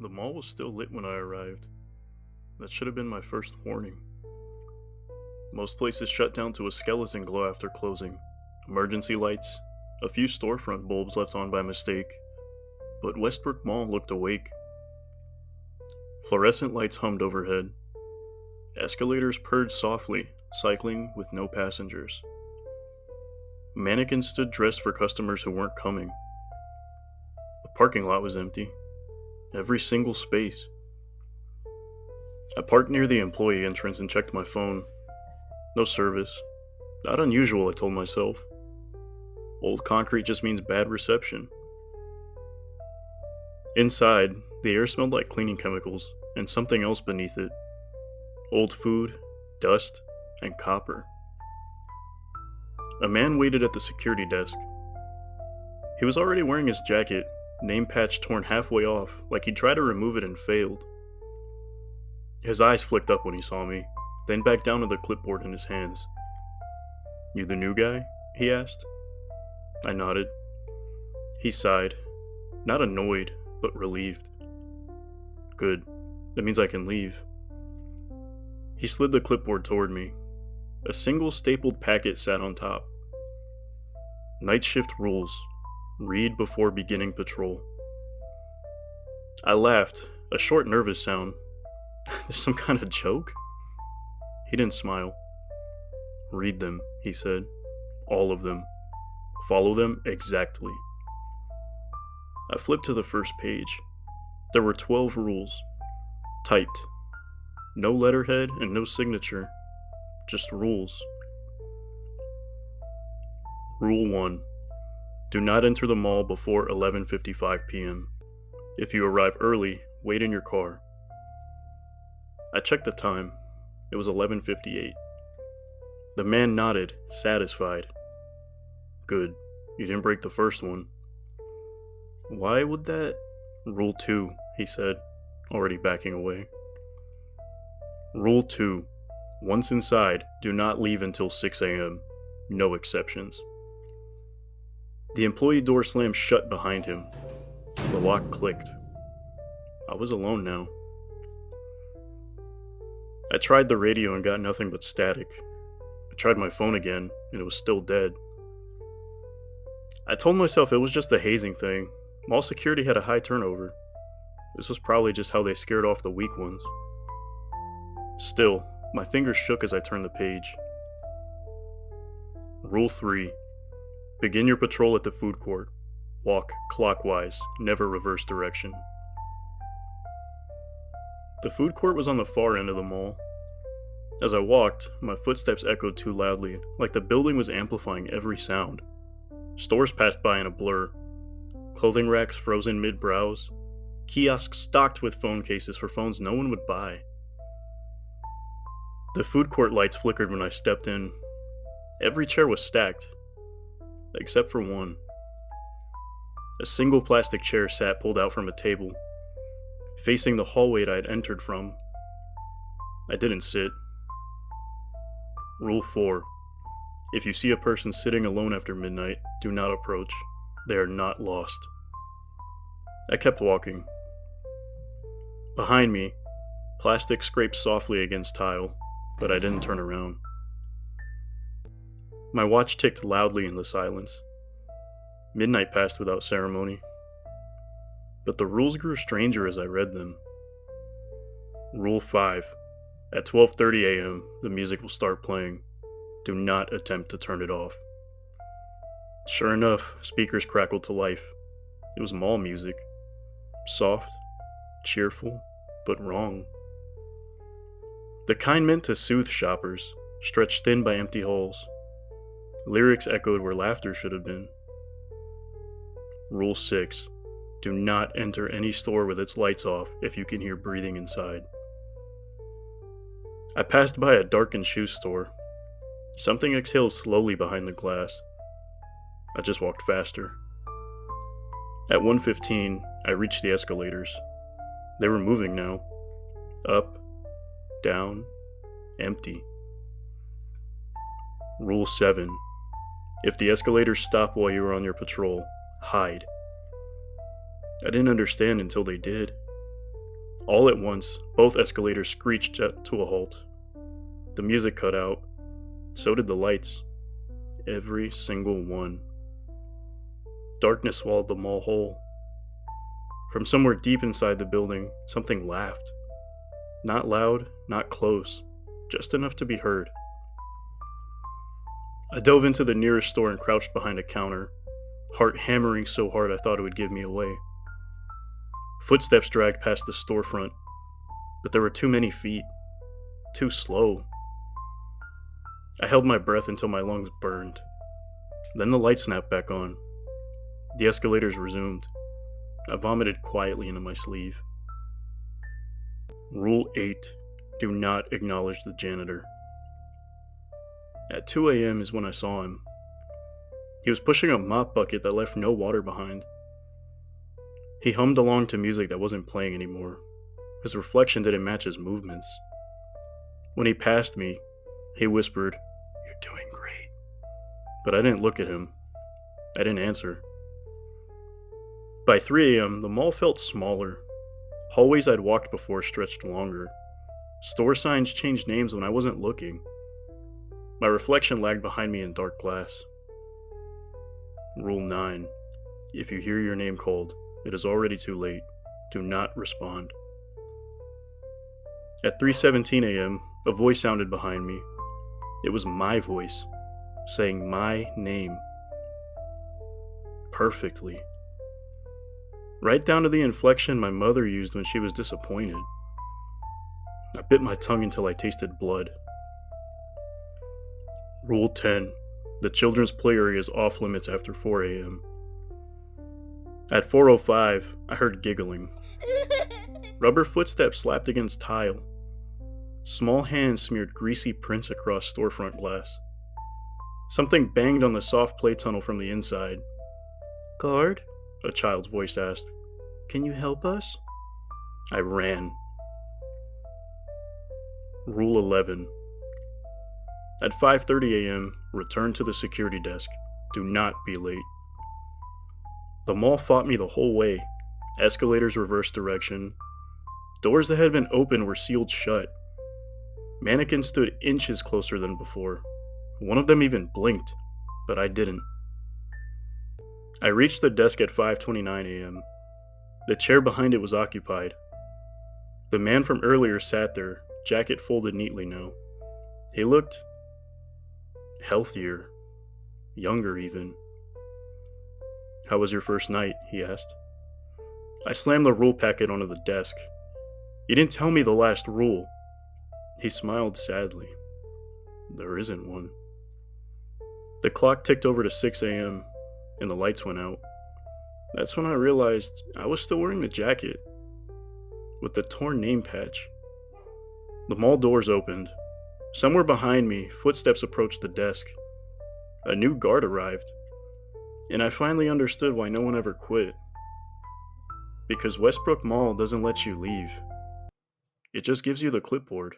The mall was still lit when I arrived. That should have been my first warning. Most places shut down to a skeleton glow after closing. Emergency lights, a few storefront bulbs left on by mistake. But Westbrook Mall looked awake. Fluorescent lights hummed overhead. Escalators purred softly, cycling with no passengers. Mannequins stood dressed for customers who weren't coming. The parking lot was empty. Every single space. I parked near the employee entrance and checked my phone. No service. Not unusual, I told myself. Old concrete just means bad reception. Inside, the air smelled like cleaning chemicals and something else beneath it. Old food, dust, and copper. A man waited at the security desk. He was already wearing his jacket, name patch torn halfway off, like he'd tried to remove it and failed. His eyes flicked up when he saw me, then back down to the clipboard in his hands. "You the new guy?" he asked. I nodded. He sighed, not annoyed, but relieved. "Good. That means I can leave." He slid the clipboard toward me. A single stapled packet sat on top. Nightshift rules. Read before beginning patrol. I laughed, a short, nervous sound. This some kind of joke? He didn't smile. "Read them," he said. "All of them. Follow them exactly." I flipped to the first page. There were 12 rules. Typed. No letterhead and no signature. Just rules. Rule 1. Do not enter the mall before 11:55 p.m. If you arrive early, wait in your car. I checked the time. It was 11:58. The man nodded, satisfied. "Good. You didn't break the first one." "Why would that—" "Rule 2, he said, already backing away. "Rule 2. Once inside, do not leave until 6 a.m. No exceptions." The employee door slammed shut behind him. The lock clicked. I was alone now. I tried the radio and got nothing but static. I tried my phone again, and it was still dead. I told myself it was just a hazing thing. Mall security had a high turnover. This was probably just how they scared off the weak ones. Still, my fingers shook as I turned the page. Rule 3. Begin your patrol at the food court. Walk clockwise, never reverse direction. The food court was on the far end of the mall. As I walked, my footsteps echoed too loudly, like the building was amplifying every sound. Stores passed by in a blur. Clothing racks frozen mid-browse. Kiosks stocked with phone cases for phones no one would buy. The food court lights flickered when I stepped in. Every chair was stacked, except for one. A single plastic chair sat pulled out from a table, facing the hallway I had entered from. I didn't sit. Rule 4. If you see a person sitting alone after midnight, do not approach. They are not lost. I kept walking. Behind me, plastic scraped softly against tile, but I didn't turn around. My watch ticked loudly in the silence. Midnight passed without ceremony. But the rules grew stranger as I read them. Rule 5. At 12:30 a.m., the music will start playing. Do not attempt to turn it off. Sure enough, speakers crackled to life. It was mall music. Soft, cheerful, but wrong. The kind meant to soothe shoppers, stretched thin by empty halls. Lyrics echoed where laughter should have been. Rule 6. Do not enter any store with its lights off if you can hear breathing inside. I passed by a darkened shoe store. Something exhaled slowly behind the glass. I just walked faster. At 1:15, I reached the escalators. They were moving now. Up, down, empty. Rule 7. If the escalators stop while you are on your patrol, hide. I didn't understand until they did. All at once, both escalators screeched to a halt. The music cut out. So did the lights. Every single one. Darkness swallowed the mall whole. From somewhere deep inside the building, something laughed. Not loud, not close, just enough to be heard. I dove into the nearest store and crouched behind a counter, heart hammering so hard I thought it would give me away. Footsteps dragged past the storefront, but there were too many feet. Too slow. I held my breath until my lungs burned. Then the light snapped back on. The escalators resumed. I vomited quietly into my sleeve. Rule 8. Do not acknowledge the janitor. At 2 a.m. is when I saw him. He was pushing a mop bucket that left no water behind. He hummed along to music that wasn't playing anymore. His reflection didn't match his movements. When he passed me, he whispered, "You're doing great." But I didn't look at him. I didn't answer. By 3 a.m., the mall felt smaller. Hallways I'd walked before stretched longer. Store signs changed names when I wasn't looking. My reflection lagged behind me in dark glass. Rule 9. If you hear your name called, it is already too late. Do not respond. At 3:17 a.m., a voice sounded behind me. It was my voice, saying my name. Perfectly. Right down to the inflection my mother used when she was disappointed. I bit my tongue until I tasted blood. Rule 10. The children's play area is off limits after 4 a.m. At 4:05, I heard giggling. Rubber footsteps slapped against tile. Small hands smeared greasy prints across storefront glass. Something banged on the soft play tunnel from the inside. "Guard?" a child's voice asked. "Can you help us?" I ran. Rule 11. At 5:30 a.m., return to the security desk. Do not be late. The mall fought me the whole way. Escalators reversed direction. Doors that had been open were sealed shut. Mannequins stood inches closer than before. One of them even blinked, but I didn't. I reached the desk at 5:29 a.m. The chair behind it was occupied. The man from earlier sat there, jacket folded neatly now. He looked healthier, younger even. "How was your first night?" he asked. I slammed the rule packet onto the desk. "You didn't tell me the last rule." He smiled sadly. "There isn't one." The clock ticked over to 6 a.m., and the lights went out. That's when I realized I was still wearing the jacket, with the torn name patch. The mall doors opened. Somewhere behind me, footsteps approached the desk. A new guard arrived, and I finally understood why no one ever quit. Because Westbrook Mall doesn't let you leave. It just gives you the clipboard.